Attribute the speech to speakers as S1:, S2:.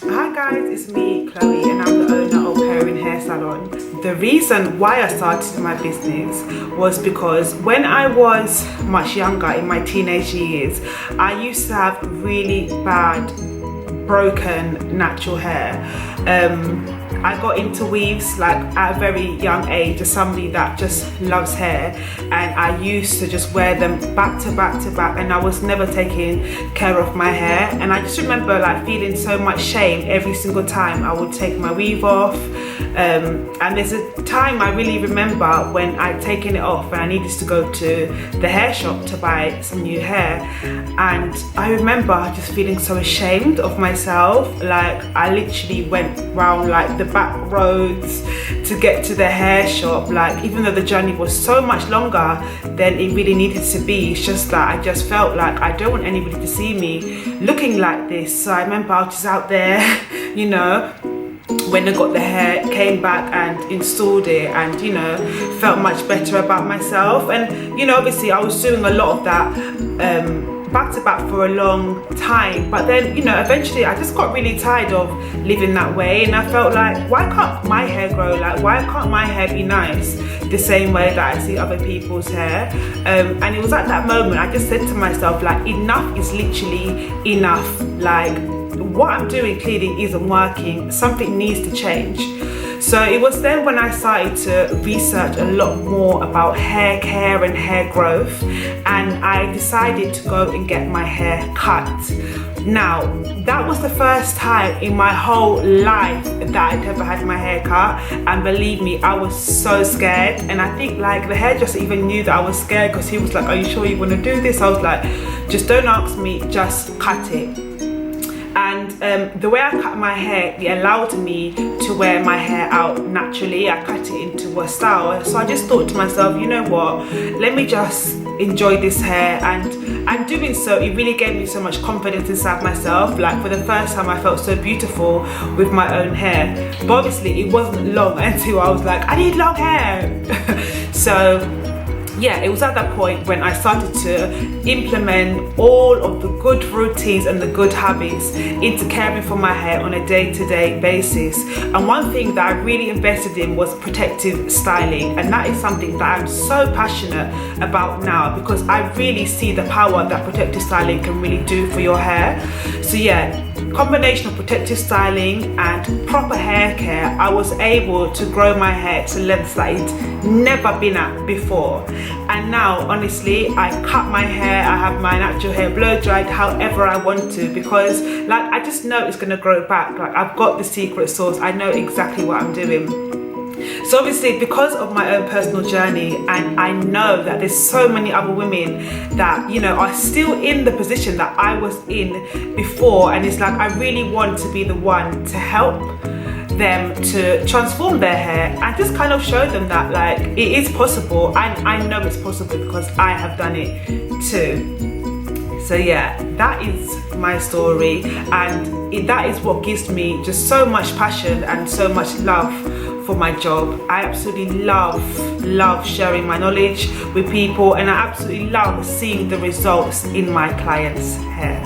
S1: Hi guys, it's me, Chloe, and I'm the owner of Hair and Hair Salon. The reason why I started my business was because when I was much younger, in my teenage years, I used to have really bad, broken natural hair. I got into weaves like at a very young age as somebody that just loves hair, and I used to just wear them back to back to back, and I was never taking care of my hair. And I just remember like feeling so much shame every single time I would take my weave off. And there's a time I really remember when I'd taken it off and I needed to go to the hair shop to buy some new hair, and I remember just feeling so ashamed of myself. Like I literally went round like the back roads to get to the hair shop, like even though the journey was so much longer than it really needed to be. It's just that I just felt like I don't want anybody to see me looking like this. So I remember I was just out there, you know, when I got the hair, came back and installed it, and you know, felt much better about myself. And you know, obviously I was doing a lot of that back to back for a long time, but then you know, eventually I just got really tired of living that way, and I felt like, why can't my hair grow? Like, why can't my hair be nice the same way that I see other people's hair? And it was at that moment I just said to myself, like, enough is literally enough. Like, what I'm doing clearly isn't working. Something needs to change. So it was then when I started to research a lot more about hair care and hair growth, and I decided to go and get my hair cut. Now, that was the first time in my whole life that I'd ever had my hair cut, and believe me, I was so scared. And I think like the hairdresser even knew that I was scared, because he was like, are you sure you want to do this? I was like, just don't ask me, just cut it. And the way I cut my hair, it allowed me to wear my hair out naturally. I cut it into a style. So I just thought to myself, you know what, let me just enjoy this hair. And doing so, it really gave me so much confidence inside myself. Like for the first time I felt so beautiful with my own hair. But obviously it wasn't long until I was like, I need long hair. So yeah, it was at that point when I started to implement all of the good routines and the good habits into caring for my hair on a day-to-day basis. And one thing that I really invested in was protective styling, and that is something that I'm so passionate about now, because I really see the power that protective styling can really do for your hair. So yeah, combination of protective styling and proper hair care, I was able to grow my hair to lengths that it's never been at before. And now honestly, I cut my hair, I have my natural hair blow dried however I want to, because like I just know it's going to grow back. Like I've got the secret sauce, I know exactly what I'm doing. So obviously, because of my own personal journey, and I know that there's so many other women that, you know, are still in the position that I was in before, and it's like I really want to be the one to help them to transform their hair and just kind of show them that like it is possible, and I know it's possible because I have done it too. So yeah, that is my story, and that is what gives me just so much passion and so much love for my job. I absolutely love sharing my knowledge with people, and I absolutely love seeing the results in my clients' hair.